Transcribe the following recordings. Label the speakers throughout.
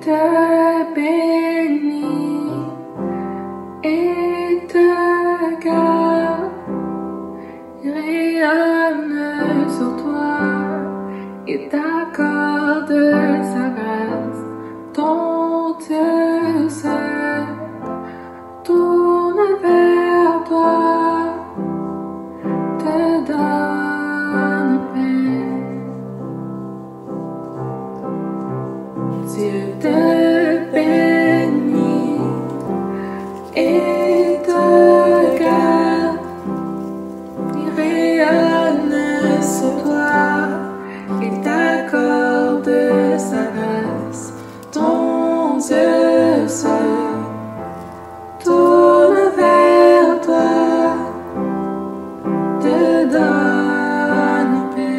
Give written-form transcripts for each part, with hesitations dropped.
Speaker 1: te bénis et te garde, il rayonne sur toi et t'accorde sa grâce. Ton Dieu se tourne vers toi, te donne paix. Dieu te bénit et te garde, il rayonne sur toi et t'accorde sa grâce. Ton Dieu se tourne vers toi, te donne paix.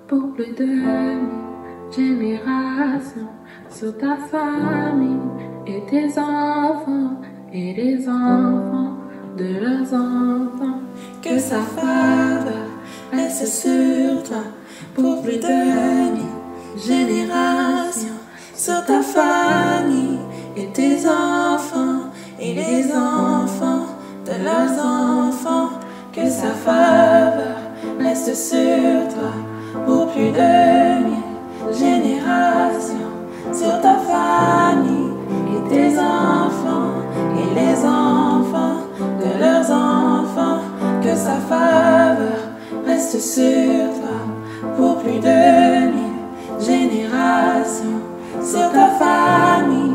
Speaker 1: Pour plus de 1000 générations, sur ta famille et tes enfants et les enfants de leurs enfants. Que sa faveur reste sur toi pour plus de 1000 générations, sur ta famille et tes enfants et les enfants de leurs enfants. Que sa faveur reste sur toi pour plus de 1000 générations, sur ta famille et tes enfants et les enfants de leurs enfants. Que sa faveur reste sur toi pour plus de 1000 générations, sur ta famille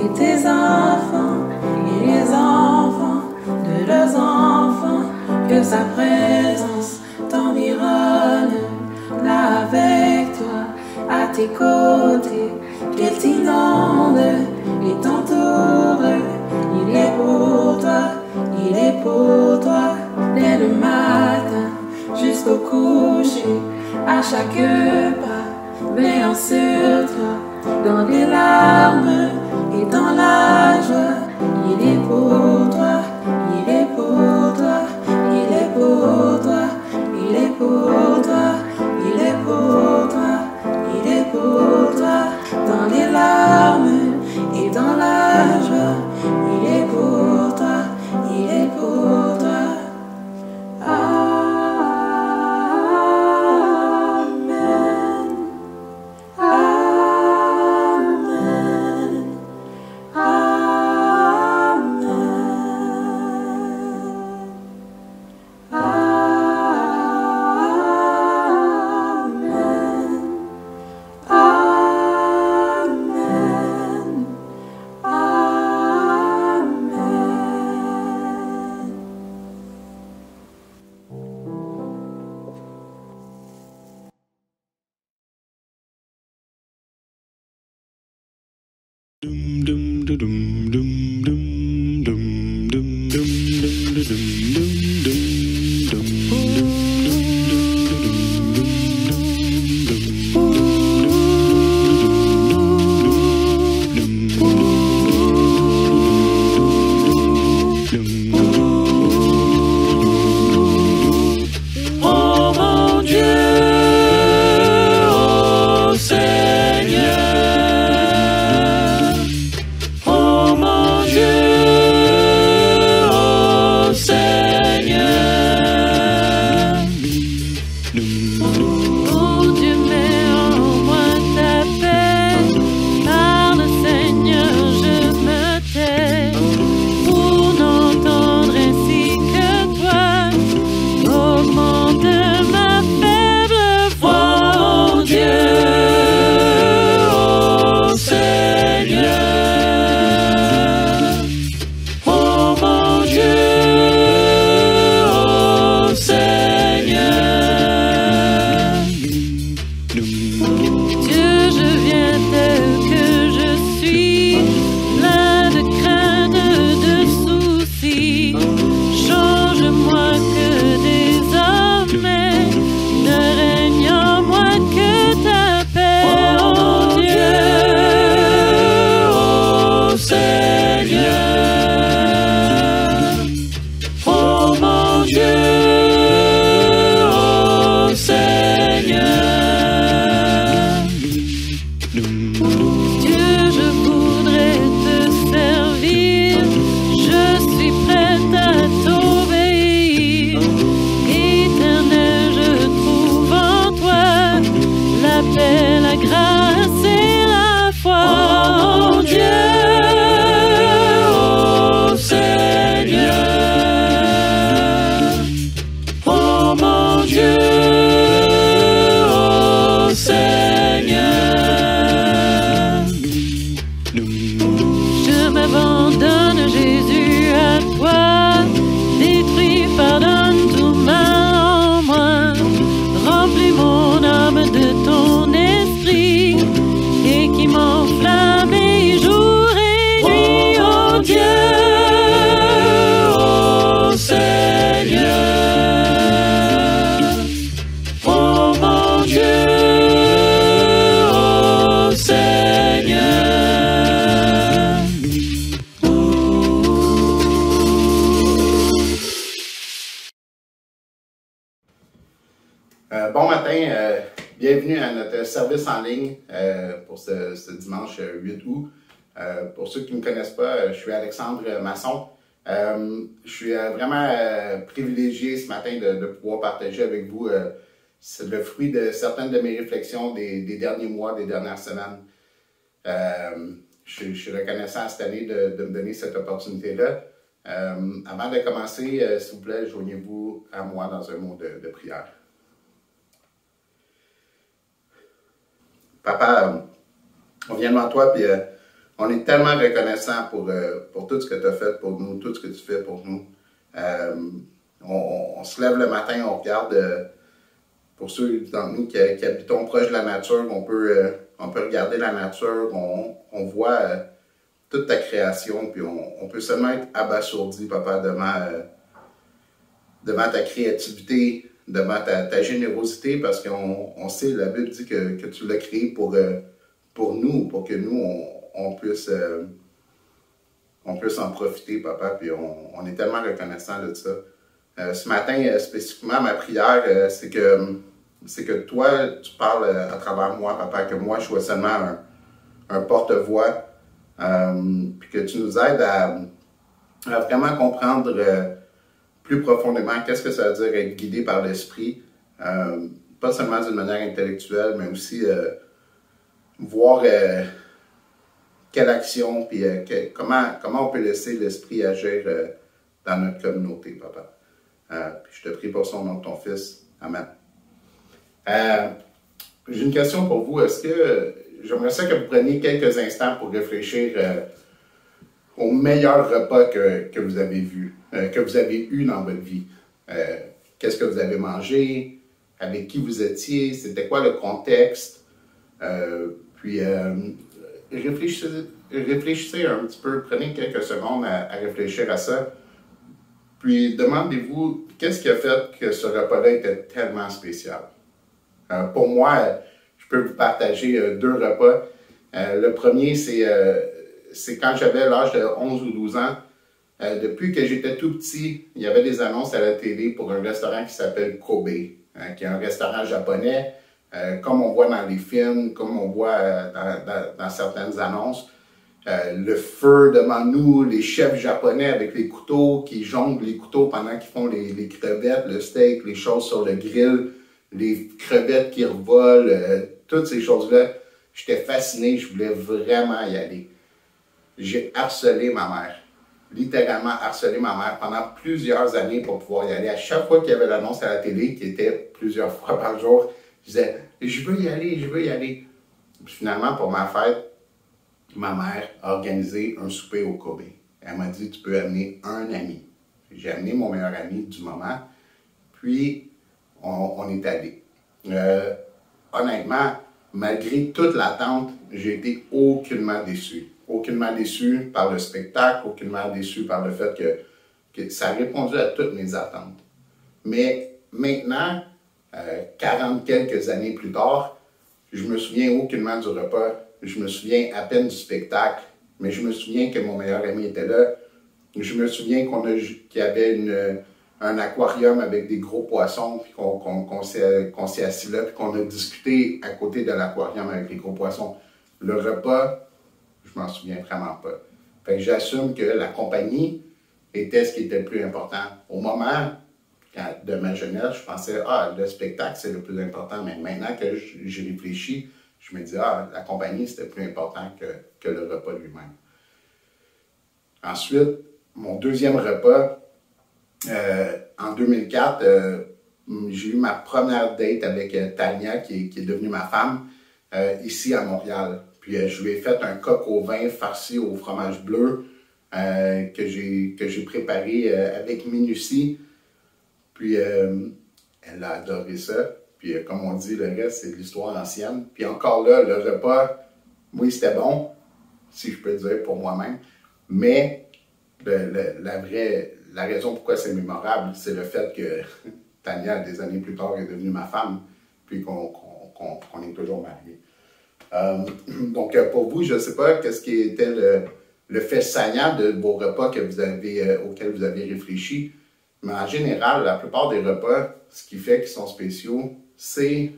Speaker 1: et tes enfants et les enfants de leurs enfants. Que sa présence t'environne là avec toi, à tes côtés, qu'il t'inonde et t'entoure. Il est pour toi, il est pour toi, dès le matin jusqu'au coucher, à chaque pas, veillant sur toi, dans les larmes et dans la joie. Il est pour toi, il est pour toi, il est pour toi, il est pour toi. Il est pour toi, il est pour toi, dans les larmes et dans la joie. Il est pour toi, il est pour toi.
Speaker 2: grâce et la foi en Dieu, ô Seigneur. Oh mon Dieu, ô Seigneur. Je m'abandonne, Jésus, à toi. Détruis, pardonne tout mal en moi. Remplis mon âme de ton esprit et qui m'enflamme jour et nuit, oh Dieu, oh Seigneur. Oh mon Dieu, oh Seigneur.
Speaker 3: Bon matin, bienvenue à notre service en ligne pour ce dimanche 8 août. Pour ceux qui ne me connaissent pas, je suis Alexandre Masson. Je suis vraiment privilégié ce matin de pouvoir partager avec vous c'est le fruit de certaines de mes réflexions des derniers mois, des dernières semaines. Je suis reconnaissant cette année de me donner cette opportunité-là. Avant de commencer, s'il vous plaît, joignez-vous à moi dans un mot de prière. Papa, on vient devant toi, puis on est tellement reconnaissant pour tout ce que tu as fait pour nous, tout ce que tu fais pour nous. On se lève le matin, on regarde, pour ceux d'entre nous qui habitons proche de la nature, on peut regarder la nature, on voit toute ta création, puis on peut seulement être abasourdi, Papa, devant ta créativité, devant ta générosité, parce qu'on sait, la Bible dit que tu l'as créé pour nous, pour que nous, on puisse en profiter, Papa, puis on est tellement reconnaissant de ça. Ce matin, spécifiquement, ma prière, c'est que toi, tu parles à travers moi, Papa, que moi, je sois seulement un porte-voix, puis que tu nous aides à vraiment comprendre plus profondément qu'est-ce que ça veut dire être guidé par l'Esprit, pas seulement d'une manière intellectuelle, mais aussi voir quelle action, puis comment on peut laisser l'Esprit agir dans notre communauté, Papa. Puis je te prie pour son nom de ton Fils. Amen. J'ai une question pour vous. Est-ce que j'aimerais ça que vous preniez quelques instants pour réfléchir au meilleur repas que vous avez vu, que vous avez eu dans votre vie. Qu'est-ce que vous avez mangé, avec qui vous étiez, c'était quoi le contexte. Puis réfléchissez un petit peu, prenez quelques secondes à réfléchir à ça. Puis demandez-vous qu'est-ce qui a fait que ce repas-là était tellement spécial. Pour moi, je peux vous partager 2 repas. Le premier, c'est quand j'avais l'âge de 11 ou 12 ans. Depuis que j'étais tout petit, il y avait des annonces à la télé pour un restaurant qui s'appelle Kobe, qui est un restaurant japonais, comme on voit dans les films, comme on voit dans certaines annonces. Le feu devant nous, les chefs japonais avec les couteaux qui jonglent les couteaux pendant qu'ils font les crevettes, le steak, les choses sur le grill, les crevettes qui revolent, toutes ces choses-là. J'étais fasciné, je voulais vraiment y aller. J'ai harcelé ma mère, littéralement harcelé ma mère pendant plusieurs années pour pouvoir y aller. À chaque fois qu'il y avait l'annonce à la télé, qui était plusieurs fois par jour, je disais « je veux y aller, je veux y aller ». Puis finalement, pour ma fête, ma mère a organisé un souper au Kobe. Elle m'a dit « tu peux amener un ami ». J'ai amené mon meilleur ami du moment, puis on est allé. Honnêtement, malgré toute l'attente, j'ai été aucunement déçu. Aucunement déçu par le spectacle, aucunement déçu par le fait que ça a répondu à toutes mes attentes. Mais maintenant, 40 quelques années plus tard, je me souviens aucunement du repas, je me souviens à peine du spectacle, mais je me souviens que mon meilleur ami était là. Je me souviens qu'il y avait un aquarium avec des gros poissons, puis qu'on s'est assis là, puis qu'on a discuté à côté de l'aquarium avec les gros poissons. Le repas, je m'en souviens vraiment pas. Fait que j'assume que la compagnie était ce qui était le plus important. Au moment de ma jeunesse, je pensais, le spectacle, c'est le plus important. Mais maintenant que j'y réfléchis, je je me dis, ah, la compagnie, c'était plus important que le repas lui-même. Ensuite, mon deuxième repas, en 2004, j'ai eu ma première date avec Tania, qui est devenue ma femme, ici à Montréal. Puis je lui ai fait un coq au vin farci au fromage bleu que j'ai préparé avec minutie. Puis elle a adoré ça. Puis comme on dit, le reste, c'est de l'histoire ancienne. Puis encore là, le repas, oui, c'était bon, si je peux le dire pour moi-même. Mais la raison pourquoi c'est mémorable, c'est le fait que Tania, des années plus tard, est devenue ma femme, puis qu'on est toujours mariés. Donc, pour vous, je ne sais pas qu'est-ce qui était le fait saillant de vos repas auxquels vous avez réfléchi, mais en général, la plupart des repas, ce qui fait qu'ils sont spéciaux, c'est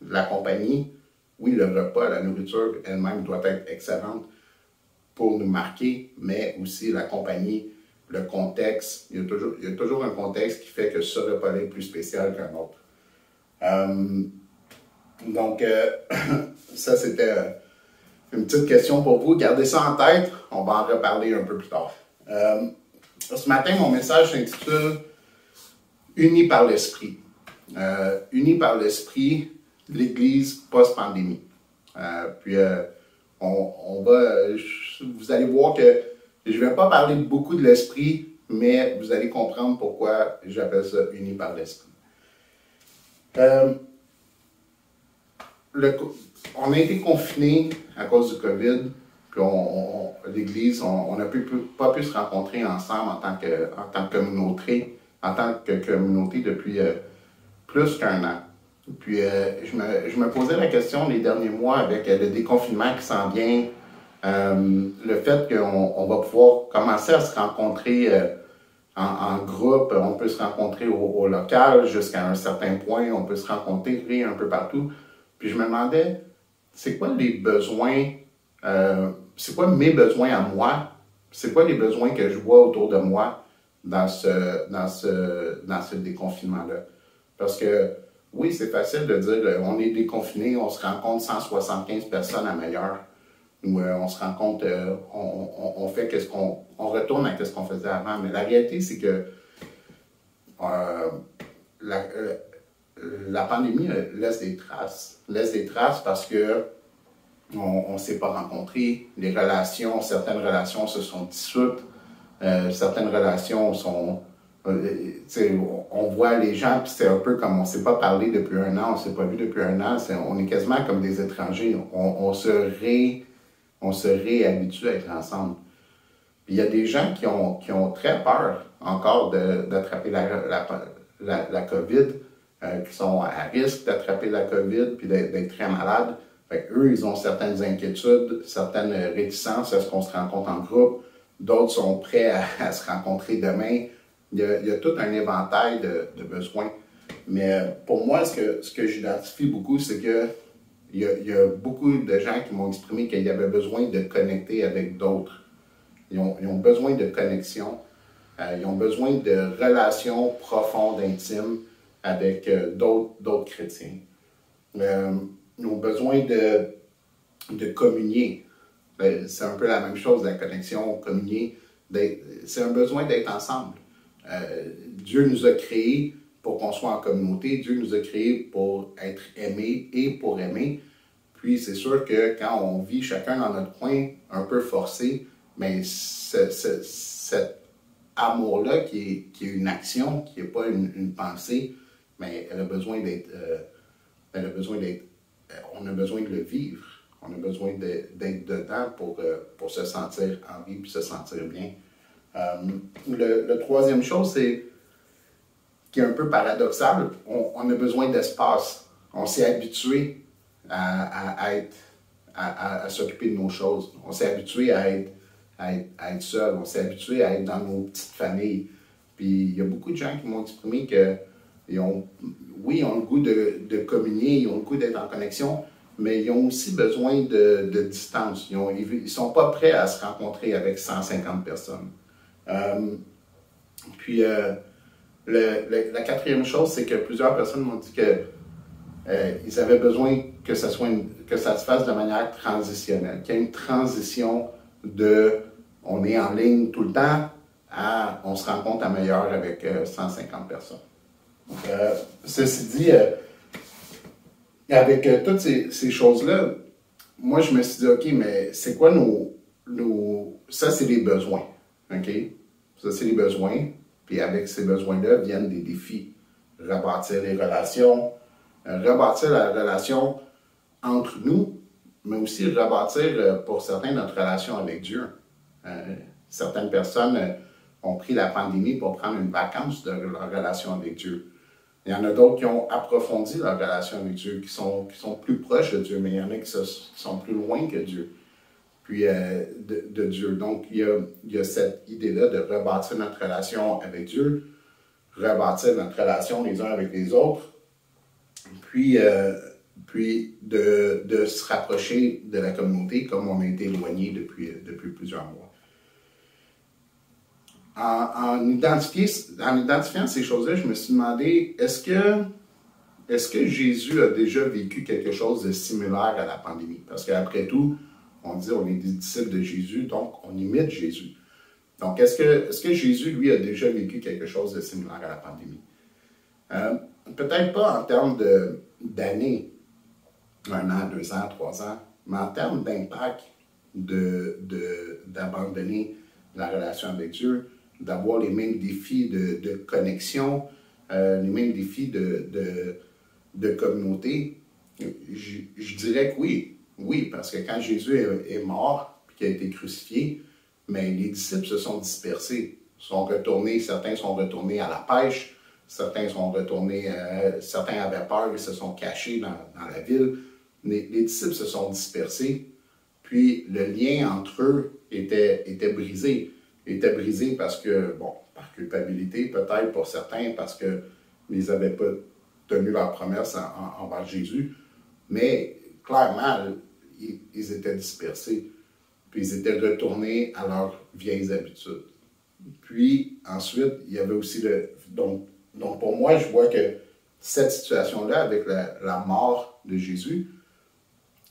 Speaker 3: la compagnie. Oui, le repas, la nourriture elle-même doit être excellente pour nous marquer, mais aussi la compagnie, le contexte. Il y a toujours un contexte qui fait que ce repas-là est plus spécial qu'un autre. Donc, ça, c'était une petite question pour vous. Gardez ça en tête. On va en reparler un peu plus tard. Ce matin, mon message s'intitule « Unis par l'Esprit ». Unis par l'Esprit, l'Église post-pandémie. Vous allez voir que je ne vais pas parler beaucoup de l'Esprit, mais vous allez comprendre pourquoi j'appelle ça « Unis par l'Esprit ». On a été confinés à cause du COVID, puis l'Église, on n'a pas pu se rencontrer ensemble en tant que communauté depuis plus qu'un an. Puis je me posais la question les derniers mois avec le déconfinement qui s'en vient, le fait qu'on va pouvoir commencer à se rencontrer en groupe, on peut se rencontrer au local jusqu'à un certain point, on peut se rencontrer un peu partout. Puis je me demandais, c'est quoi les besoins, c'est quoi mes besoins à moi, c'est quoi les besoins que je vois autour de moi dans ce déconfinement-là. Parce que, oui, c'est facile de dire, on est déconfiné, on se rencontre 175 personnes à meilleure, ou on se rencontre, on fait on retourne à ce qu'on faisait avant. Mais la réalité, c'est que la pandémie laisse des traces parce que on ne s'est pas rencontrés, certaines relations se sont dissoutes, certaines relations sont, on voit les gens, puis c'est un peu comme on ne s'est pas parlé depuis un an, on ne s'est pas vu depuis un an, on est quasiment comme des étrangers, on se réhabitue à être ensemble. Puis il y a des gens qui ont très peur encore d'attraper la COVID, qui sont à risque d'attraper la COVID puis d'être très malades. Fait eux, ils ont certaines inquiétudes, certaines réticences à ce qu'on se rencontre en groupe. D'autres sont prêts à se rencontrer demain. Il y a tout un éventail de besoins. Mais pour moi, ce que j'identifie beaucoup, c'est que il y a beaucoup de gens qui m'ont exprimé qu'il y avait besoin de connecter avec d'autres. Ils ont besoin de connexion. Ils ont besoin de relations profondes, intimes avec d'autres chrétiens. Ils ont besoin de communier. C'est un peu la même chose, la connexion, communier. C'est un besoin d'être ensemble. Dieu nous a créés pour qu'on soit en communauté. Dieu nous a créés pour être aimés et pour aimer. Puis c'est sûr que quand on vit chacun dans notre coin, un peu forcé, mais cet amour-là qui est une action, qui n'est pas une pensée, mais elle a besoin d'être, on a besoin de le vivre. On a besoin d'être dedans pour se sentir en vie et se sentir bien. Le troisième chose, c'est qui est un peu paradoxal, on a besoin d'espace. On s'est habitué à s'occuper de nos choses. On s'est habitué à être seul. On s'est habitué à être dans nos petites familles. Puis il y a beaucoup de gens qui m'ont exprimé qu'ils ont le goût de communier, ils ont le goût d'être en connexion, mais ils ont aussi besoin de distance. Ils ne sont pas prêts à se rencontrer avec 150 personnes. La quatrième chose, c'est que plusieurs personnes m'ont dit qu'ils avaient besoin que ce soit que ça se fasse de manière transitionnelle, qu'il y ait une transition de on est en ligne tout le temps à on se rencontre à meilleur avec 150 personnes. Ceci dit, avec toutes ces choses-là, moi je me suis dit, OK, mais c'est quoi ça c'est des besoins, OK? Ça c'est des besoins, puis avec ces besoins-là viennent des défis. Rebâtir les relations, rebâtir la relation entre nous, mais aussi rebâtir pour certains notre relation avec Dieu. Certaines personnes ont pris la pandémie pour prendre une vacance de leur relation avec Dieu. Il y en a d'autres qui ont approfondi leur relation avec Dieu, qui sont plus proches de Dieu, mais il y en a qui sont plus loin que Dieu, puis de Dieu. Donc, il y a cette idée-là de rebâtir notre relation avec Dieu, rebâtir notre relation les uns avec les autres, puis de se rapprocher de la communauté comme on a été éloigné depuis plusieurs mois. En identifiant ces choses-là, je me suis demandé, est-ce que Jésus a déjà vécu quelque chose de similaire à la pandémie? Parce qu'après tout, on dit on est des disciples de Jésus, donc on imite Jésus. Donc, est-ce que Jésus, lui, a déjà vécu quelque chose de similaire à la pandémie? Peut-être pas en termes d'années, 1 an, 2 ans, 3 ans, mais en termes d'impact d'abandonner la relation avec Dieu, d'avoir les mêmes défis de connexion, les mêmes défis de communauté, je dirais que oui. Oui, parce que quand Jésus est mort et qu'il a été crucifié, mais les disciples se sont dispersés, certains sont retournés à la pêche, certains avaient peur, ils se sont cachés dans la ville. Les disciples se sont dispersés, puis le lien entre eux était brisé. Il était brisé parce que, par culpabilité peut-être pour certains, parce qu'ils n'avaient pas tenu leur promesse envers Jésus, mais clairement, ils étaient dispersés. Puis ils étaient retournés à leurs vieilles habitudes. Puis ensuite, il y avait aussi donc pour moi, je vois que cette situation-là, avec la mort de Jésus,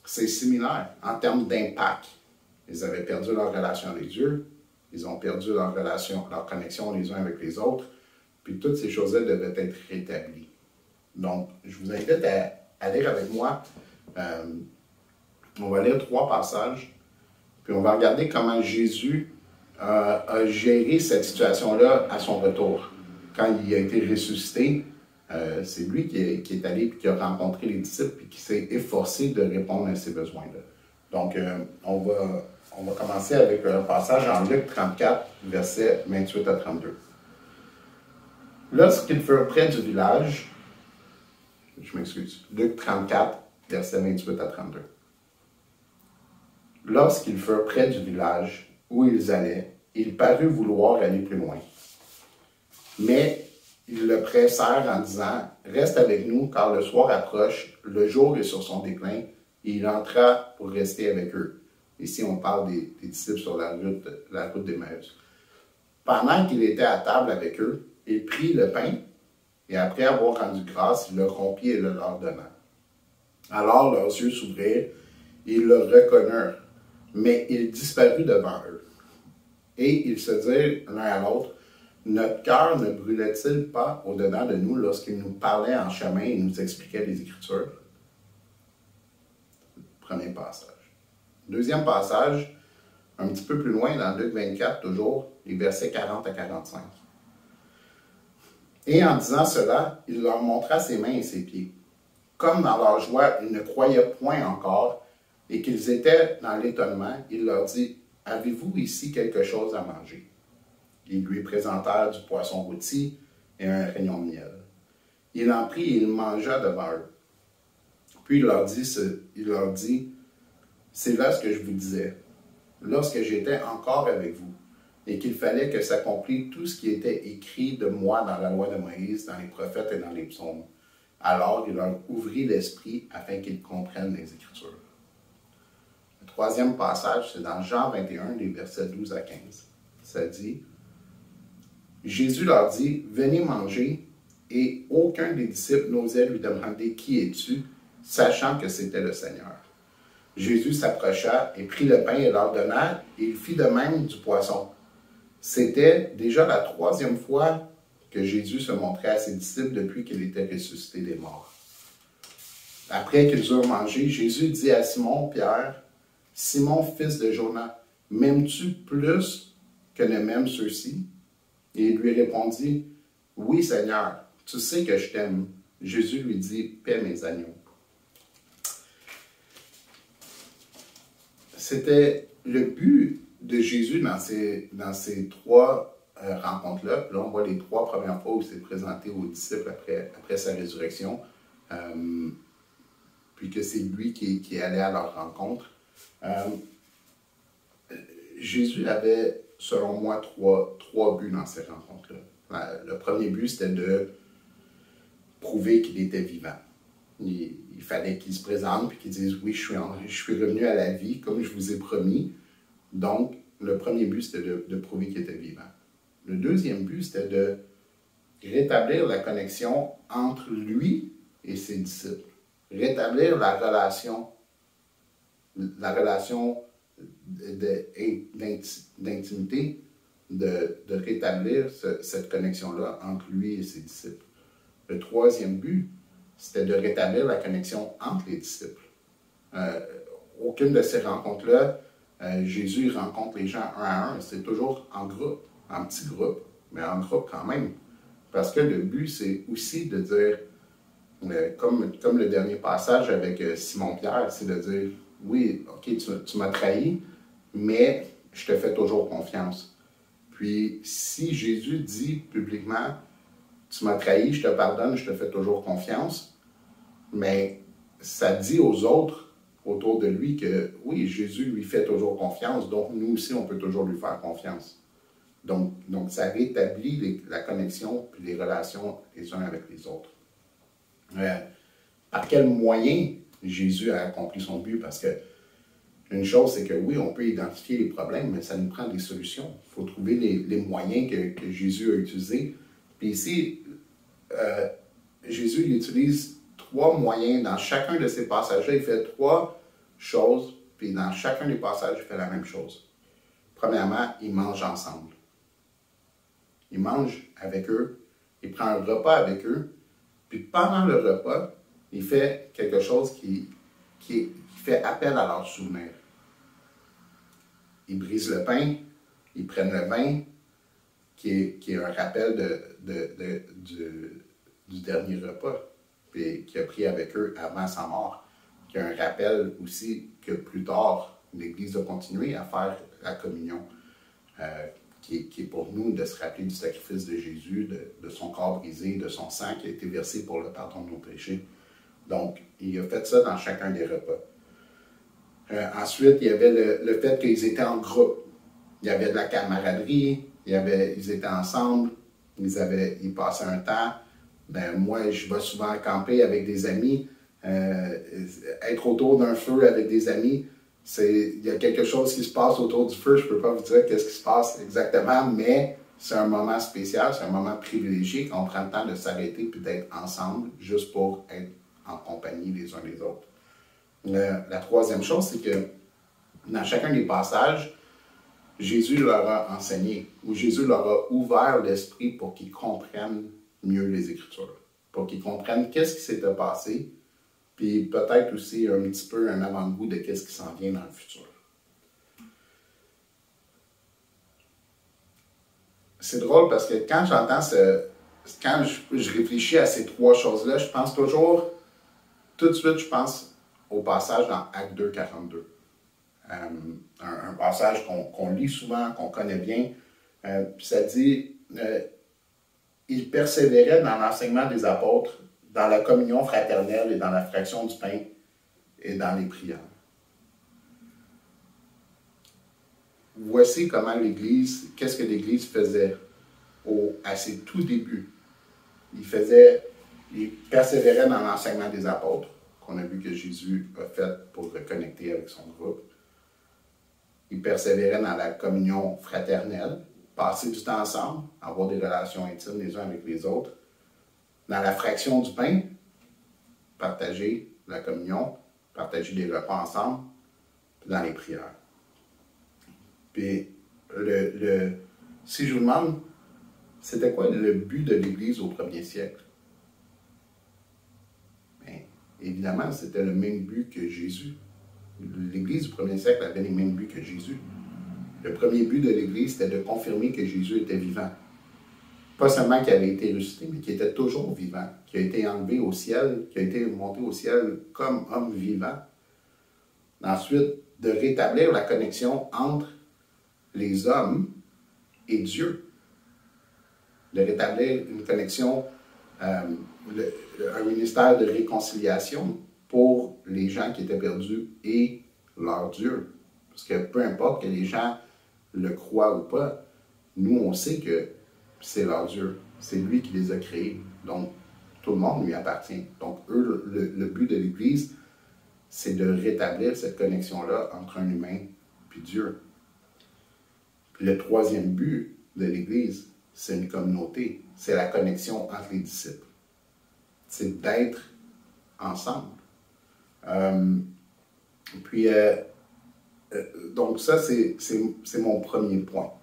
Speaker 3: c'est similaire en termes d'impact. Ils avaient perdu leur relation avec Dieu, ils ont perdu leur connexion les uns avec les autres, puis toutes ces choses-là devaient être rétablies. Donc, je vous invite à lire avec moi. On va lire 3 passages. Puis on va regarder comment Jésus a géré cette situation-là à son retour. Quand il a été ressuscité, c'est lui qui est allé et qui a rencontré les disciples et qui s'est efforcé de répondre à ces besoins-là. Donc, on va commencer avec un passage en Luc 34, versets 28 à 32. Lorsqu'ils furent près du village, Luc 34, versets 28 à 32. Lorsqu'ils furent près du village où ils allaient, il parut vouloir aller plus loin. Mais ils le pressèrent en disant « Reste avec nous, car le soir approche, le jour est sur son déclin. » Et il entra pour rester avec eux. Ici, on parle des disciples sur la route d'Emmaüs. Pendant qu'il était à table avec eux, il prit le pain, et après avoir rendu grâce, il le rompit et le leur donna. Alors leurs yeux s'ouvrirent, et ils le reconnurent. Mais il disparut devant eux. Et ils se dirent l'un à l'autre, « Notre cœur ne brûlait-il pas au-dedans de nous lorsqu'il nous parlait en chemin et nous expliquait les Écritures? » Premier passage. Deuxième passage, un petit peu plus loin, dans Luc 24, toujours, les versets 40 à 45. Et en disant cela, il leur montra ses mains et ses pieds. Comme dans leur joie, ils ne croyaient point encore, et qu'ils étaient dans l'étonnement, il leur dit, « Avez-vous ici quelque chose à manger? » Ils lui présentèrent du poisson rôti et un rayon de miel. Il en prit et il mangea devant eux. Puis il leur dit, « C'est là ce que je vous disais, lorsque j'étais encore avec vous, et qu'il fallait que s'accomplisse tout ce qui était écrit de moi dans la loi de Moïse, dans les prophètes et dans les psaumes. Alors il leur ouvrit l'esprit afin qu'ils comprennent les Écritures. » Le troisième passage, c'est dans Jean 21, les versets 12 à 15. Ça dit, « Jésus leur dit, « Venez manger. » Et aucun des disciples n'osait lui demander « Qui es-tu ?» sachant que c'était le Seigneur. Jésus s'approcha et prit le pain et leur donna, et il fit de même du poisson. C'était déjà la 3e fois que Jésus se montrait à ses disciples depuis qu'il était ressuscité des morts. Après qu'ils eurent mangé, Jésus dit à Simon-Pierre, « Simon, fils de Jonas, m'aimes-tu plus que ne m'aiment ceux-ci? » Et il lui répondit, « Oui, Seigneur, tu sais que je t'aime. » Jésus lui dit, « Paie mes agneaux. » C'était le but de Jésus dans ces 3 rencontres-là. Puis là, on voit les 3 premières fois où il s'est présenté aux disciples après sa résurrection. Puis que c'est lui qui allait à leur rencontre. Jésus avait, selon moi, trois buts dans ces rencontres-là. Le premier but, c'était de prouver qu'il était vivant. Il fallait qu'il se présente et qu'il dise « Oui, je suis revenu à la vie comme je vous ai promis. » Donc, le premier but, c'était de prouver qu'il était vivant. Le deuxième but, c'était de rétablir la connexion entre lui et ses disciples. Rétablir la relation d'intimité, de rétablir cette connexion-là entre lui et ses disciples. Le troisième but, c'était de rétablir la connexion entre les disciples. Aucune de ces rencontres-là, Jésus rencontre les gens un à un. C'est toujours en groupe, en petit groupe, mais en groupe quand même. Parce que le but, c'est aussi de dire, comme le dernier passage avec Simon-Pierre, c'est de dire, oui, ok, tu m'as trahi, mais je te fais toujours confiance. Puis, si Jésus dit publiquement, tu m'as trahi, je te pardonne, je te fais toujours confiance, mais ça dit aux autres autour de lui que, oui, Jésus lui fait toujours confiance, donc nous aussi, on peut toujours lui faire confiance. Donc ça rétablit la connexion puis les relations les uns avec les autres. Par quel moyen Jésus a accompli son but? Parce que une chose, c'est que oui, on peut identifier les problèmes, mais ça nous prend des solutions. Il faut trouver les moyens que Jésus a utilisés. Puis ici, Jésus il utilise 3 moyens. Dans chacun de ces passages-là, il fait 3 choses, puis dans chacun des passages, il fait la même chose. Premièrement, il mange ensemble. Il mange avec eux, il prend un repas avec eux, puis pendant le repas, il fait quelque chose qui fait appel à leurs souvenirs. Ils brisent le pain, ils prennent le vin, qui est un rappel du dernier repas, puis qu'il a pris avec eux avant sa mort, qui est un rappel aussi que plus tard, l'Église a continué à faire la communion, qui est pour nous de se rappeler du sacrifice de Jésus, de son corps brisé, de son sang qui a été versé pour le pardon de nos péchés. Donc, il a fait ça dans chacun des repas. Ensuite, il y avait le fait qu'ils étaient en groupe. Il y avait de la camaraderie, ils étaient ensemble, ils passaient un temps. Moi, je vais souvent camper avec des amis. Être autour d'un feu avec des amis, il y a quelque chose qui se passe autour du feu. Je ne peux pas vous dire qu'est-ce qui se passe exactement, mais c'est un moment spécial, c'est un moment privilégié quand on prend le temps de s'arrêter et d'être ensemble juste pour être en compagnie les uns des autres. La troisième chose, c'est que dans chacun des passages, Jésus leur a enseigné, ou Jésus leur a ouvert l'esprit pour qu'ils comprennent mieux les Écritures, pour qu'ils comprennent qu'est-ce qui s'était passé, puis peut-être aussi un petit peu un avant-goût de qu'est-ce qui s'en vient dans le futur. C'est drôle parce que quand j'entends quand je réfléchis à ces 3 choses-là, je pense toujours, tout de suite, je pense au passage dans Actes 2, 42. Un passage qu'on lit souvent, qu'on connaît bien. Puis ça dit, ils persévéraient dans l'enseignement des apôtres, dans la communion fraternelle et dans la fraction du pain et dans les prières. Voici comment qu'est-ce que l'Église faisait à ses tout débuts. Il persévérait dans l'enseignement des apôtres, qu'on a vu que Jésus a fait pour reconnecter avec son groupe. Il persévérait dans la communion fraternelle, passer du temps ensemble, avoir des relations intimes les uns avec les autres. Dans la fraction du pain, partager la communion, partager des repas ensemble. dans les prières. Puis, si je vous demande, c'était quoi le but de l'Église au premier siècle? Bien, évidemment, c'était le même but que Jésus. L'Église du premier siècle avait les mêmes buts que Jésus. Le premier but de l'Église, c'était de confirmer que Jésus était vivant. Pas seulement qu'il avait été ressuscité, mais qu'il était toujours vivant, qu'il a été enlevé au ciel, qu'il a été monté au ciel comme homme vivant. Ensuite, de rétablir la connexion entre les hommes et Dieu. De rétablir une connexion, un ministère de réconciliation pour les gens qui étaient perdus et leur Dieu. Parce que peu importe que les gens le croient ou pas, nous, on sait que c'est leur Dieu. C'est lui qui les a créés. Donc, tout le monde lui appartient. Donc, eux, le but de l'Église, c'est de rétablir cette connexion-là entre un humain et Dieu. Puis le troisième but de l'Église, c'est une communauté. C'est la connexion entre les disciples. C'est d'être ensemble. Donc ça, c'est mon premier point.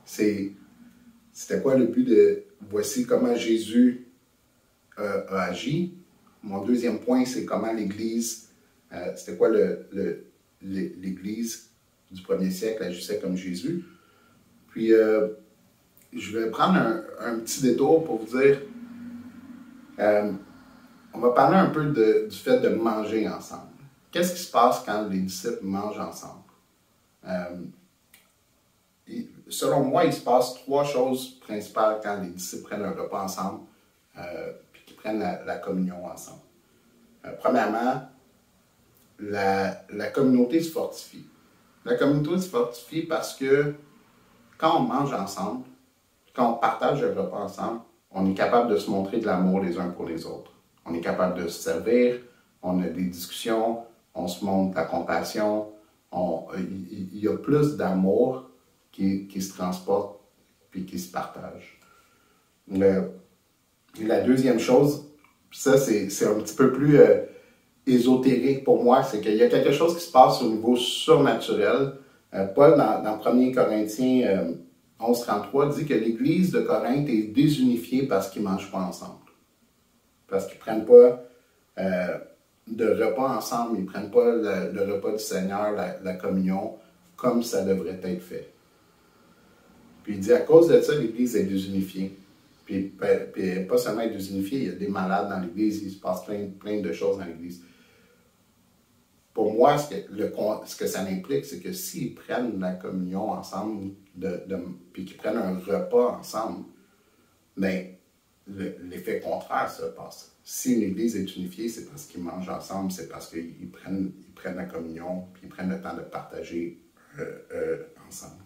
Speaker 3: C'était quoi le but de... Voici comment Jésus a agi. Mon deuxième point, c'est comment l'Église... c'était quoi l'Église du premier siècle agissait comme Jésus. Puis, je vais prendre un petit détour pour vous dire... on va parler un peu du fait de manger ensemble. Qu'est-ce qui se passe quand les disciples mangent ensemble? Selon moi, il se passe 3 choses principales quand les disciples prennent un repas ensemble puis qu'ils prennent la communion ensemble. Premièrement, la communauté se fortifie. La communauté se fortifie parce que quand on mange ensemble, quand on partage le repas ensemble, on est capable de se montrer de l'amour les uns pour les autres. On est capable de se servir, on a des discussions, on se montre de la compassion, il y a plus d'amour qui se transporte puis qui se partage. La deuxième chose, ça c'est un petit peu plus ésotérique pour moi, c'est qu'il y a quelque chose qui se passe au niveau surnaturel. Paul, dans 1 Corinthiens 11:33, dit que l'Église de Corinthe est désunifiée parce qu'ils ne mangent pas ensemble. Parce qu'ils ne prennent pas de repas ensemble, ils ne prennent pas le repas du Seigneur, la communion, comme ça devrait être fait. Puis il dit, à cause de ça, l'Église est désunifiée. Puis pas seulement est désunifiée, il y a des malades dans l'Église, il se passe plein de choses dans l'Église. Pour moi, ce que ça implique, c'est que s'ils prennent la communion ensemble, puis qu'ils prennent un repas ensemble, bien, l'effet contraire se passe. Si une Église est unifiée, c'est parce qu'ils mangent ensemble, c'est parce qu'ils prennent la communion, puis ils prennent le temps de partager ensemble.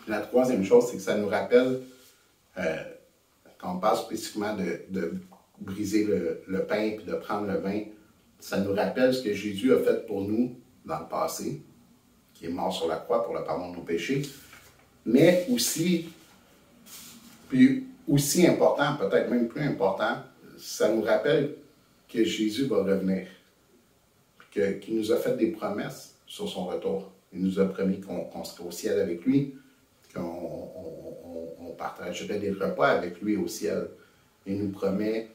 Speaker 3: La troisième chose, c'est que ça nous rappelle, quand on parle spécifiquement de briser le pain et de prendre le vin, ça nous rappelle ce que Jésus a fait pour nous dans le passé, qui est mort sur la croix pour le pardon de nos péchés, mais aussi, puis aussi important, peut-être même plus important, ça nous rappelle que Jésus va revenir, qu'il nous a fait des promesses sur son retour. Il nous a promis qu'on serait au ciel avec lui, qu'on partagerait des repas avec lui au ciel. Il nous promet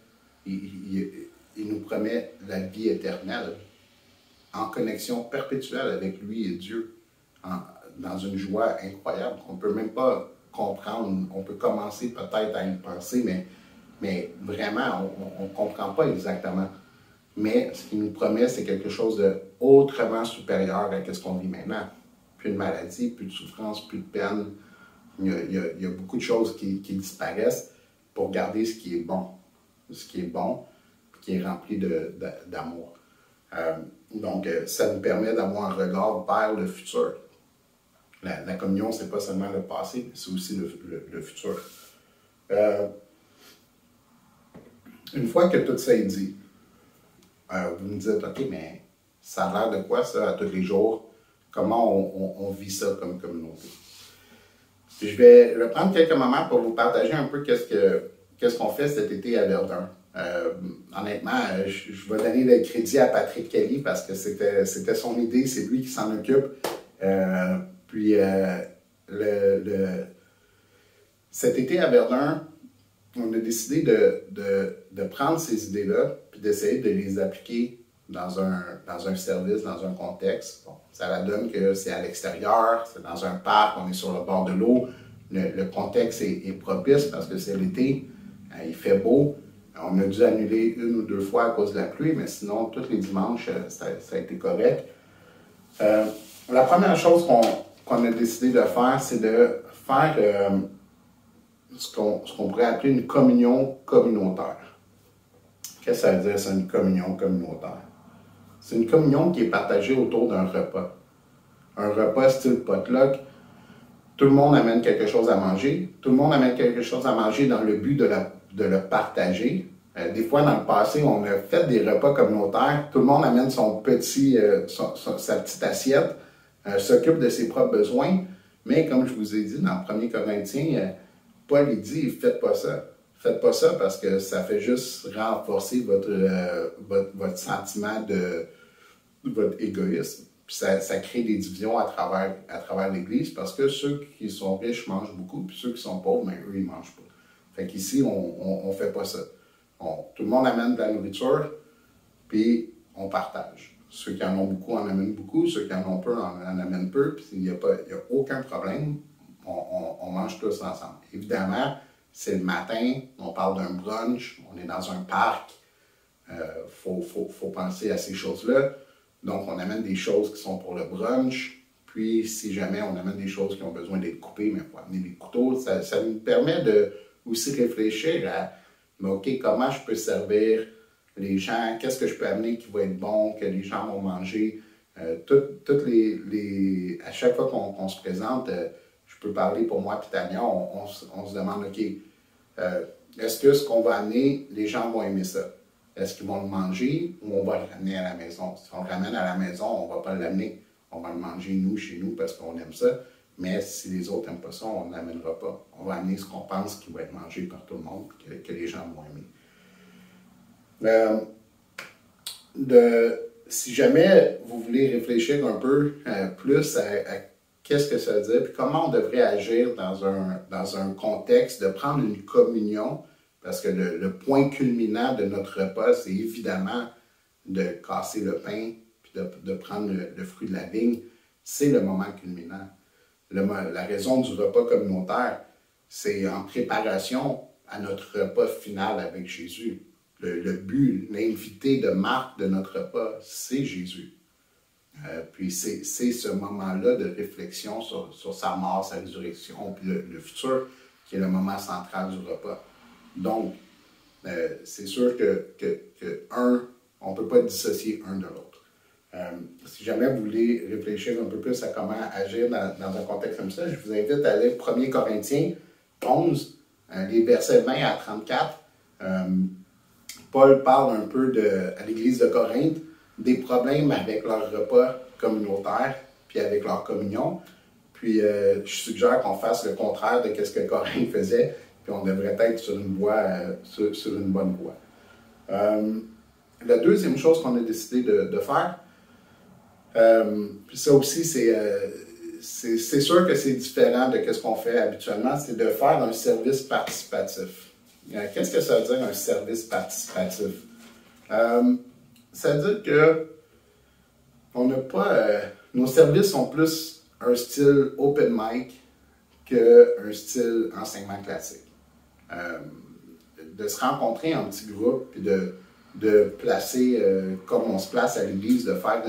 Speaker 3: la vie éternelle, en connexion perpétuelle avec lui et Dieu, dans une joie incroyable qu'on ne peut même pas comprendre. On peut commencer peut-être à y penser, mais vraiment, on ne comprend pas exactement. Mais ce qu'il nous promet, c'est quelque chose de autrement supérieur à ce qu'on vit maintenant. Plus de maladie, plus de souffrance, plus de peine. Il y a beaucoup de choses qui disparaissent pour garder ce qui est bon. Ce qui est bon, qui est rempli d'amour. Donc, ça nous permet d'avoir un regard vers le futur. La communion, ce n'est pas seulement le passé, mais c'est aussi le futur. Une fois que tout ça est dit, vous me dites, OK, mais ça a l'air de quoi ça à tous les jours? Comment on vit ça comme communauté? Puis je vais prendre quelques moments pour vous partager un peu qu'est-ce qu'on fait cet été à Verdun. Honnêtement, je vais donner le crédit à Patrick Kelly parce que c'était son idée, c'est lui qui s'en occupe. Cet été à Verdun, on a décidé de prendre ces idées-là puis d'essayer de les appliquer dans un service, dans un contexte. Bon, ça la donne que c'est à l'extérieur, c'est dans un parc, on est sur le bord de l'eau. Le contexte est propice parce que c'est l'été, il fait beau. On a dû annuler 1 ou 2 fois à cause de la pluie, mais sinon, tous les dimanches, ça a été correct. La première chose qu'on a décidé de faire, c'est de faire ce qu'on pourrait appeler une communion communautaire. Qu'est-ce que ça veut dire, c'est une communion communautaire? C'est une communion qui est partagée autour d'un repas. Un repas style potluck. Tout le monde amène quelque chose à manger. Tout le monde amène quelque chose à manger dans le but de le partager. Des fois, dans le passé, on a fait des repas communautaires. Tout le monde amène sa petite assiette, s'occupe de ses propres besoins. Mais comme je vous ai dit dans le 1er Corinthiens, Paul il dit, faites pas ça. Faites pas ça parce que ça fait juste renforcer votre sentiment de votre égoïsme. Puis ça crée des divisions à travers l'Église parce que ceux qui sont riches mangent beaucoup, puis ceux qui sont pauvres, ben, eux, ils ne mangent pas. Fait qu'ici, on ne fait pas ça. Tout le monde amène de la nourriture, puis on partage. Ceux qui en ont beaucoup en amènent beaucoup, ceux qui en ont peu en amènent peu, puis il n'y a aucun problème. On mange tous ensemble. Évidemment, c'est le matin, on parle d'un brunch, on est dans un parc, faut penser à ces choses-là. Donc, on amène des choses qui sont pour le brunch, puis si jamais on amène des choses qui ont besoin d'être coupées, mais il faut amener des couteaux, ça nous permet de aussi réfléchir à, OK, comment je peux servir les gens, qu'est-ce que je peux amener qui va être bon, que les gens vont manger. À chaque fois qu'on se présente, je peux parler pour moi et Tania, on se demande, OK, est-ce que ce qu'on va amener, les gens vont aimer ça? Est-ce qu'ils vont le manger ou on va le ramener à la maison? Si on le ramène à la maison, on ne va pas l'amener. On va le manger, nous, chez nous, parce qu'on aime ça. Mais si les autres n'aiment pas ça, on ne l'amènera pas. On va amener ce qu'on pense qui va être mangé par tout le monde, que les gens vont aimer. Si jamais vous voulez réfléchir un peu plus à qu'est-ce que ça veut dire, puis comment on devrait agir dans un contexte de prendre une communion, parce que le point culminant de notre repas, c'est évidemment de casser le pain, puis de prendre le fruit de la vigne. C'est le moment culminant. La raison du repas communautaire, c'est en préparation à notre repas final avec Jésus. Le but, l'invité de marque de notre repas, c'est Jésus. Puis c'est ce moment-là de réflexion sur sa mort, sa résurrection, puis le futur, qui est le moment central du repas. Donc, c'est sûr que on ne peut pas dissocier un de l'autre. Si jamais vous voulez réfléchir un peu plus à comment agir dans un contexte comme ça, je vous invite à lire 1 Corinthiens 11, les versets 20 à 34. Paul parle un peu à l'Église de Corinthe des problèmes avec leur repas communautaire, puis avec leur communion. Puis je suggère qu'on fasse le contraire de ce que Corinthe faisait, puis on devrait être sur une bonne voie. La deuxième chose qu'on a décidé de faire, puis ça aussi, c'est sûr que c'est différent de ce qu'on fait habituellement, c'est de faire un service participatif. Qu'est-ce que ça veut dire un service participatif? Ça veut dire que on n'a pas. Nos services sont plus un style open mic qu'un style enseignement classique. De se rencontrer en petits groupes puis de placer, comme on se place à l'église, de faire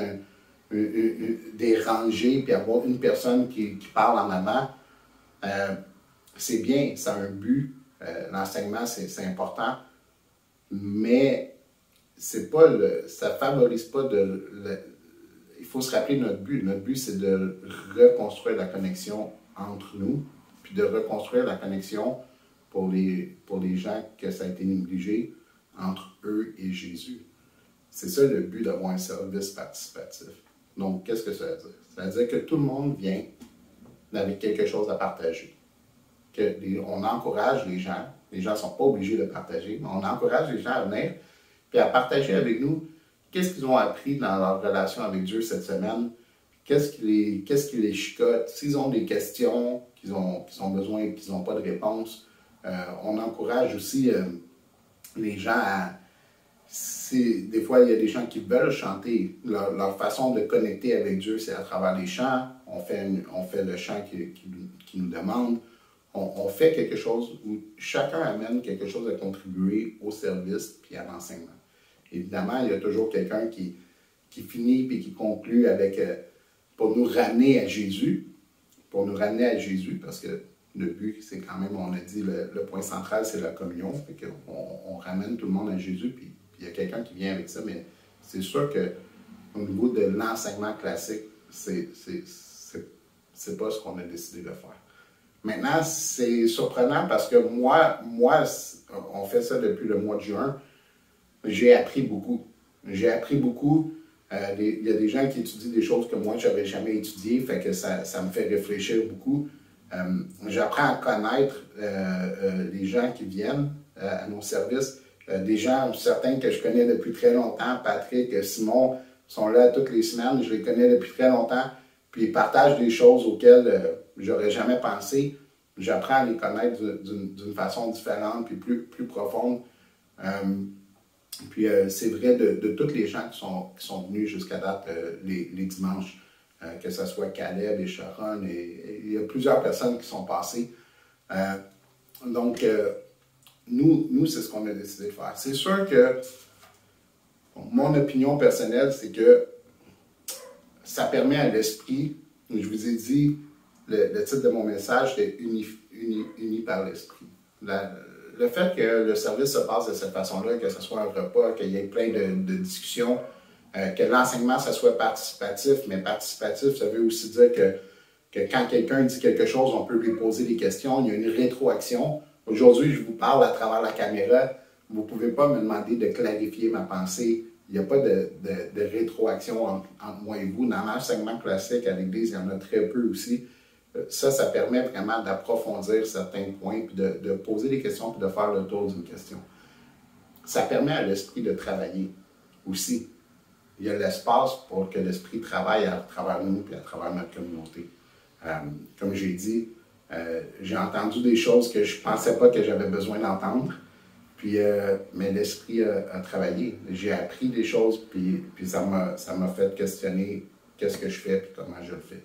Speaker 3: des rangées puis avoir une personne qui parle en avant, c'est bien, ça a un but. L'enseignement, c'est important, mais c'est pas ça ne favorise pas il faut se rappeler notre but. Notre but, c'est de reconstruire la connexion entre nous, puis de reconstruire la connexion pour les gens que ça a été négligé entre eux et Jésus. C'est ça le but d'avoir un service participatif. Donc, qu'est-ce que ça veut dire? Ça veut dire que tout le monde vient avec quelque chose à partager. On encourage les gens Les gens ne sont pas obligés de partager, mais on encourage les gens à venir et à partager avec nous qu'est-ce qu'ils ont appris dans leur relation avec Dieu cette semaine, qu'est-ce qui les chicote, s'ils ont des questions qu'ils ont besoin et qu'ils n'ont pas de réponse. On encourage aussi les gens à... Des fois, il y a des gens qui veulent chanter. Leur façon de connecter avec Dieu, c'est à travers les chants. On fait le chant qui nous demande. On fait quelque chose où chacun amène quelque chose à contribuer au service puis à l'enseignement. Évidemment, il y a toujours quelqu'un qui finit et qui conclut avec pour nous ramener à Jésus. Pour nous ramener à Jésus, parce que le but, c'est quand même, on a dit, le point central, c'est la communion. Fait qu'on ramène tout le monde à Jésus, puis il y a quelqu'un qui vient avec ça, mais c'est sûr qu'au niveau de l'enseignement classique, c'est pas ce qu'on a décidé de faire. Maintenant, c'est surprenant parce que moi, on fait ça depuis le mois de juin. J'ai appris beaucoup. J'ai appris beaucoup. Il y a des gens qui étudient des choses que moi, je n'avais jamais étudiées, fait que ça me fait réfléchir beaucoup. J'apprends à connaître les gens qui viennent à nos services. Des gens, certains que je connais depuis très longtemps, Patrick, Simon, sont là toutes les semaines, je les connais depuis très longtemps, puis ils partagent des choses auxquelles j'aurais jamais pensé. J'apprends à les connaître d'une façon différente, puis plus profonde. Puis c'est vrai de tous les gens qui sont venus jusqu'à date les dimanches, que ce soit Caleb et Sharon, et il y a plusieurs personnes qui sont passées. Donc, nous, c'est ce qu'on a décidé de faire. C'est sûr que mon opinion personnelle, c'est que ça permet à l'esprit, je vous ai dit, le titre de mon message, c'est uni par l'esprit. Le fait que le service se passe de cette façon-là, que ce soit un repas, qu'il y ait plein de discussions, que l'enseignement, ça soit participatif, mais participatif, ça veut aussi dire que quand quelqu'un dit quelque chose, on peut lui poser des questions, il y a une rétroaction. Aujourd'hui, je vous parle à travers la caméra, vous ne pouvez pas me demander de clarifier ma pensée. Il n'y a pas de rétroaction entre moi et vous. Dans l'enseignement classique à l'Église, il y en a très peu aussi. Ça permet vraiment d'approfondir certains points, puis de poser des questions, puis de faire le tour d'une question. Ça permet à l'esprit de travailler aussi. Il y a l'espace pour que l'esprit travaille à travers nous, puis à travers notre communauté. Comme j'ai dit, j'ai entendu des choses que je ne pensais pas que j'avais besoin d'entendre, mais l'esprit a travaillé. J'ai appris des choses, puis ça m'a fait questionner qu'est-ce que je fais, puis comment je le fais.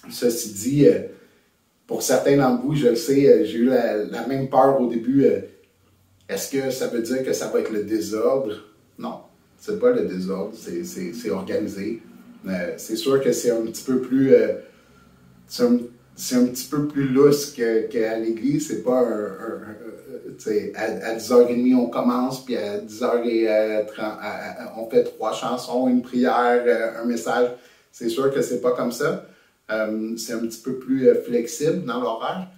Speaker 3: Ceci dit, pour certains d'entre vous, je le sais, j'ai eu la même peur au début. Est-ce que ça veut dire que ça va être le désordre? Non, c'est pas le désordre, c'est organisé. C'est sûr que c'est un petit peu plus... c'est un petit peu plus lousse qu'à l'église. C'est pas à 10h30 on commence, puis à 10h30 on fait 3 chansons, une prière, un message. C'est sûr que c'est pas comme ça. C'est un petit peu plus flexible dans l'horaire,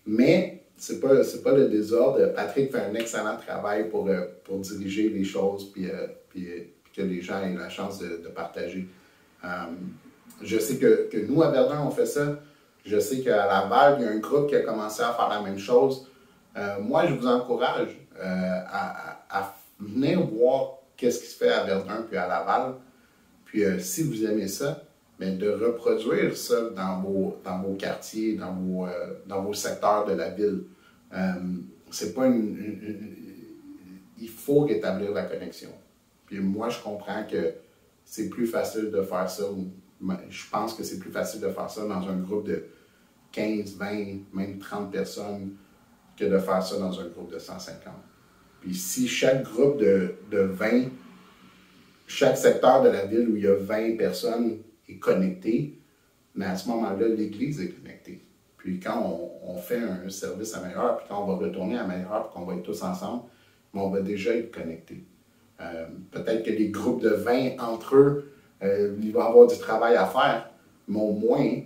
Speaker 3: mais c'est pas le désordre. Patrick fait un excellent travail pour diriger les choses, puis que les gens aient la chance de partager. Je sais que nous, à Verdun, on fait ça. Je sais qu'à Laval, il y a un groupe qui a commencé à faire la même chose. Moi, je vous encourage à venir voir qu'est-ce qui se fait à Verdun puis à Laval. Puis si vous aimez ça, mais de reproduire ça dans vos quartiers, dans vos secteurs de la ville. C'est pas il faut rétablir la connexion. Puis moi, je comprends que c'est plus facile de faire ça, ou je pense que c'est plus facile de faire ça dans un groupe de 15, 20, même 30 personnes que de faire ça dans un groupe de 150. Puis si chaque groupe de 20, chaque secteur de la ville où il y a 20 personnes est connecté, mais à ce moment-là, l'Église est connectée. Puis quand on fait un service à meilleur, puis quand on va retourner à meilleur, puis qu'on va être tous ensemble, on va déjà être connectés. Peut-être que les groupes de 20 entre eux, il va y avoir du travail à faire, mais au moins,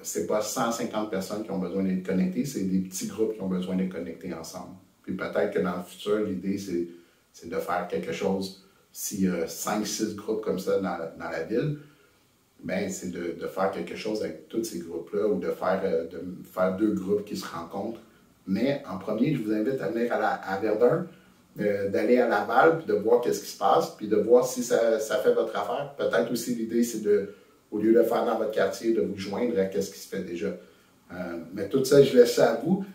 Speaker 3: ce n'est pas 150 personnes qui ont besoin d'être connectées, c'est des petits groupes qui ont besoin d'être connectés ensemble. Puis peut-être que dans le futur, l'idée, c'est de faire quelque chose, s'il y a 5-6 groupes comme ça dans la ville, ben, c'est de faire quelque chose avec tous ces groupes-là, ou de faire 2 groupes qui se rencontrent, Mais en premier, je vous invite à venir à Verdun, d'aller à Laval, puis de voir qu'est-ce qui se passe, puis de voir si ça fait votre affaire. Peut-être aussi l'idée, c'est de, au lieu de faire dans votre quartier, de vous joindre à ce qui se fait déjà. Mais tout ça, je laisse ça à vous.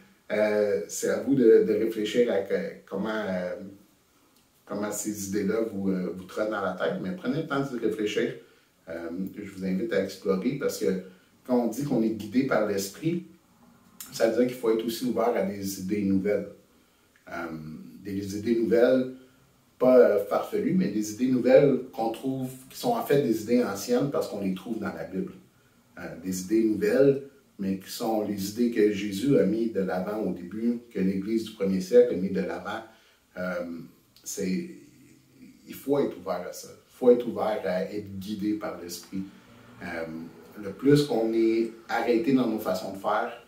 Speaker 3: C'est à vous de réfléchir à comment ces idées-là vous trottent dans la tête. Mais prenez le temps de réfléchir. Je vous invite à explorer parce que quand on dit qu'on est guidé par l'esprit, ça veut dire qu'il faut être aussi ouvert à des idées nouvelles. Des idées nouvelles, pas farfelues, mais des idées nouvelles qu'on trouve, qui sont en fait des idées anciennes parce qu'on les trouve dans la Bible. Des idées nouvelles, mais qui sont les idées que Jésus a mis de l'avant au début, que l'Église du premier siècle a mis de l'avant. Il faut être ouvert à ça. Il faut être ouvert à être guidé par l'Esprit. Le plus qu'on est arrêté dans nos façons de faire,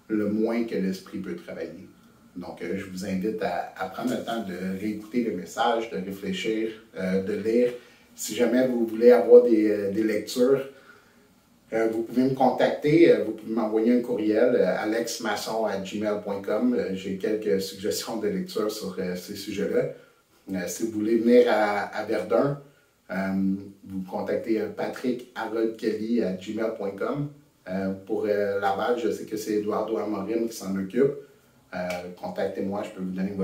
Speaker 3: le moins que l'Esprit peut travailler. Donc, je vous invite à prendre le temps de réécouter le message, de réfléchir, de lire. Si jamais vous voulez avoir des lectures, vous pouvez me contacter, vous pouvez m'envoyer un courriel, alexmasson@gmail.com. J'ai quelques suggestions de lecture sur ces sujets-là. Si vous voulez venir à Verdun, vous contactez patrick@kelly@gmail.com. Pour Laval, je sais que c'est Eduardo Amorim qui s'en occupe. Contactez-moi, je peux vous donner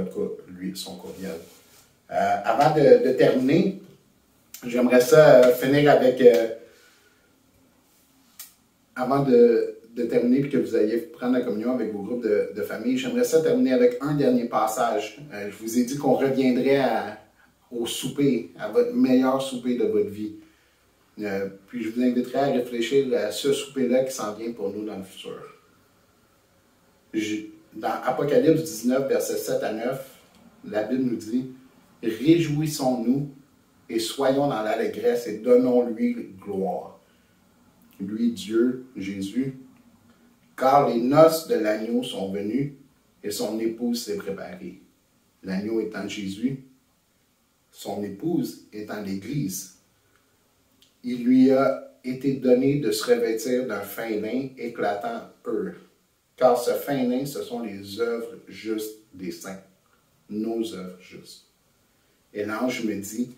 Speaker 3: son courriel. Avant de terminer, j'aimerais ça finir avec... avant de terminer et que vous ayez prendre la communion avec vos groupes de famille, j'aimerais ça terminer avec un dernier passage. Je vous ai dit qu'on reviendrait au souper, à votre meilleur souper de votre vie. Puis je vous inviterai à réfléchir à ce souper-là qui s'en vient pour nous dans le futur. Dans Apocalypse 19, versets 7 à 9, la Bible nous dit « Réjouissons-nous et soyons dans l'allégresse et donnons-lui gloire. » Lui, Dieu, Jésus, car les noces de l'agneau sont venues et son épouse s'est préparée. L'agneau étant Jésus, son épouse étant l'Église. Il lui a été donné de se revêtir d'un fin lin éclatant pur. Car ce fin lin, ce sont les œuvres justes des saints, nos œuvres justes. Et l'ange me dit,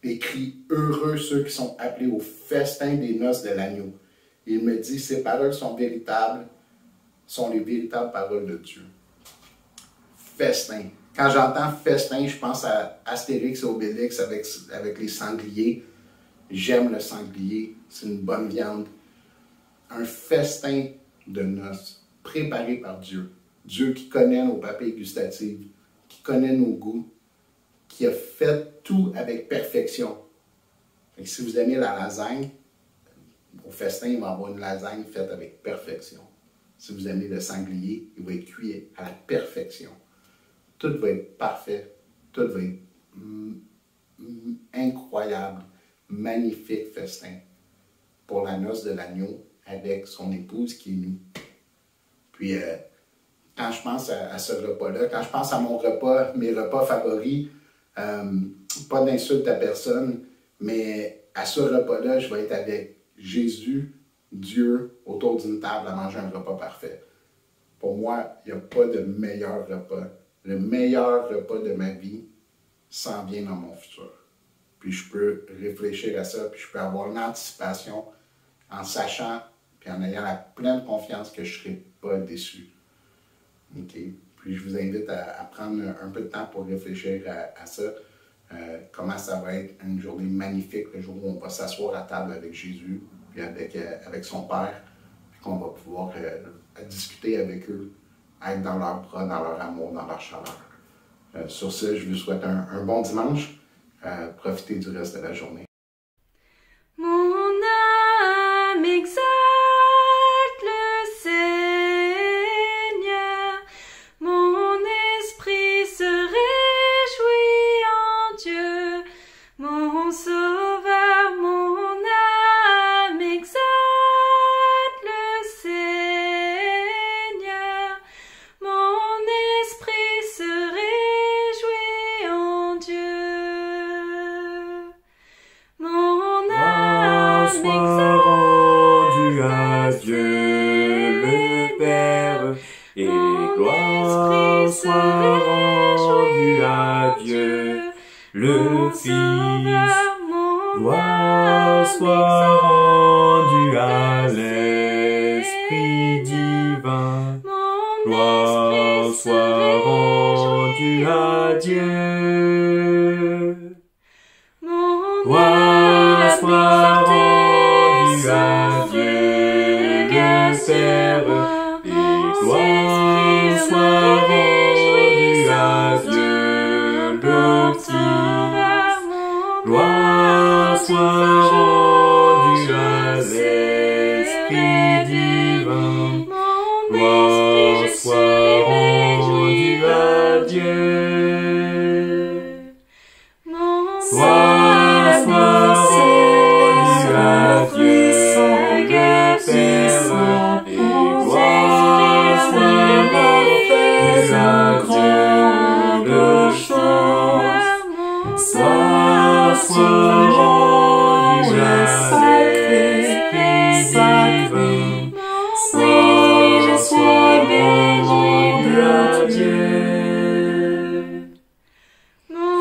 Speaker 3: écrit, heureux ceux qui sont appelés au festin des noces de l'agneau. Il me dit, ces paroles sont véritables, sont les véritables paroles de Dieu. Festin. Quand j'entends festin, je pense à Astérix et Obélix avec les sangliers. J'aime le sanglier, c'est une bonne viande. Un festin de noces préparé par Dieu. Dieu qui connaît nos papilles gustatives, qui connaît nos goûts, qui a fait tout avec perfection. Et si vous aimez la lasagne, au festin, il va y avoir une lasagne faite avec perfection. Si vous aimez le sanglier, il va être cuit à la perfection. Tout va être parfait, tout va être incroyable, magnifique festin pour la noce de l'agneau avec son épouse qui est nue. Puis, quand je pense à ce repas-là, quand je pense à mon repas, mes repas favoris, pas d'insulte à personne, mais à ce repas-là, je vais être avec Jésus, Dieu, autour d'une table à manger un repas parfait. Pour moi, il n'y a pas de meilleur repas. Le meilleur repas de ma vie s'en vient dans mon futur. Puis je peux réfléchir à ça, puis je peux avoir une anticipation en sachant, puis en ayant la pleine confiance que je ne serai pas déçu. OK? Puis je vous invite à prendre un peu de temps pour réfléchir à ça. Comment ça va être une journée magnifique, le jour où on va s'asseoir à table avec Jésus, puis avec son Père, puis qu'on va pouvoir discuter avec eux, être dans leurs bras, dans leur amour, dans leur chaleur. Sur ce, je vous souhaite un bon dimanche. Profitez du reste de la journée.
Speaker 2: Mon âme exalte le Seigneur, mon esprit se réjouit en Dieu, mon Sauveur, mon âme exalte le Seigneur, mon esprit se réjouit en Dieu.
Speaker 4: le Fils. Gloire soit rendue à l'Esprit divin. Gloire soit rendue à Dieu. Gloire soit rendue à Dieu le Père. Et gloire soit rendue à Dieu le Fils. Gloire soit rendue à l'Esprit divin. Gloire soit rendue à Dieu. Gloire soit rendue à Dieu le Père. Et gloire soit rendue à Dieu le Fils. Gloire soit rendue à l'Esprit divin. Gloire soit rendue à Dieu.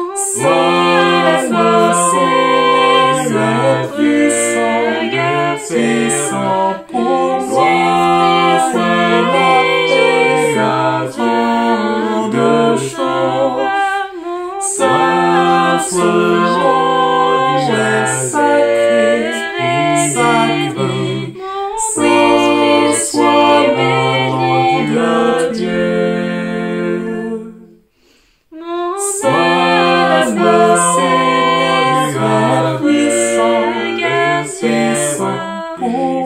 Speaker 4: Gloire soit rendue à Dieu le Père. Gloire soit rendue à Dieu le Fils. Gloire soit rendue à l'Esprit divin. Gloire soit rendue à Dieu. Gloire soit rendue à puissant le Fils. Gloire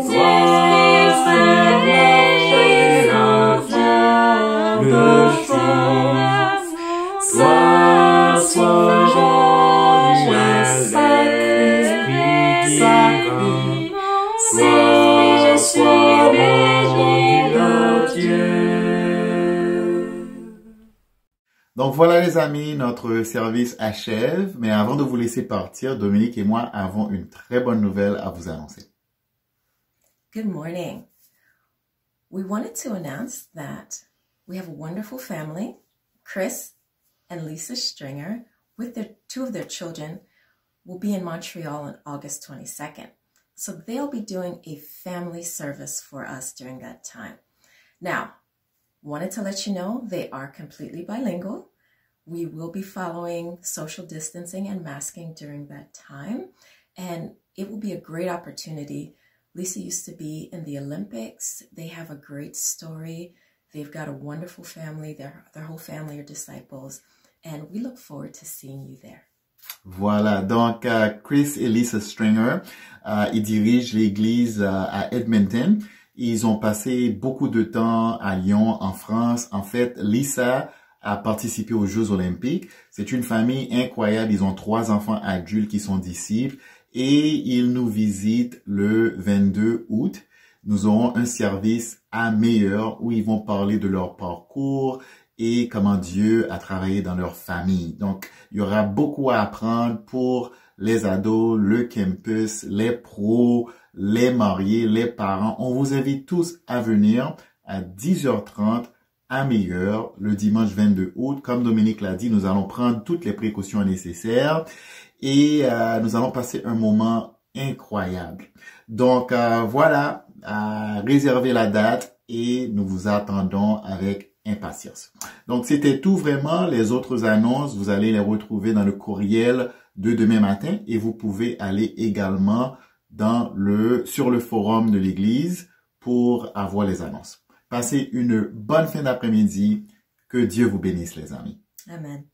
Speaker 4: soit rendue à Dieu le Fils. Gloire soit rendue à l'Esprit divin. Gloire soit rendue à Dieu.
Speaker 5: Donc voilà les amis, notre service achève, mais avant de vous laisser partir, Dominique et moi avons une très bonne nouvelle à vous annoncer.
Speaker 6: Good morning. We wanted to announce that we have a wonderful family, Chris and Lisa Stringer, with two of their children, will be in Montreal on August 22nd. So they'll be doing a family service for us during that time. Now, wanted to let you know they are completely bilingual. We will be following social distancing and masking during that time, and it will be a great opportunity. Lisa used to be in the Olympics. They have a great story. They've got a wonderful family. Their whole family are disciples, and we look forward to seeing you there.
Speaker 5: Voilà, donc Chris et Lisa Stringer, ils dirigent l'église à Edmonton. Ils ont passé beaucoup de temps à Lyon, en France. En fait, Lisa a participé aux Jeux Olympiques. C'est une famille incroyable. Ils ont 3 enfants adultes qui sont disciples et ils nous visitent le 22 août. Nous aurons un service à meilleur où ils vont parler de leur parcours et comment Dieu a travaillé dans leur famille. Donc, il y aura beaucoup à apprendre pour les ados, le campus, les pros, les mariés, les parents. On vous invite tous à venir à 10h30 à meilleur le dimanche 22 août. Comme Dominique l'a dit, nous allons prendre toutes les précautions nécessaires et nous allons passer un moment incroyable. Donc, voilà, réservez la date et nous vous attendons avec impatience. Donc, c'était tout vraiment. Les autres annonces, vous allez les retrouver dans le courriel de demain matin et vous pouvez aller également sur le forum de l'église pour avoir les annonces. Passez une bonne fin d'après-midi. Que Dieu vous bénisse, les amis.
Speaker 6: Amen.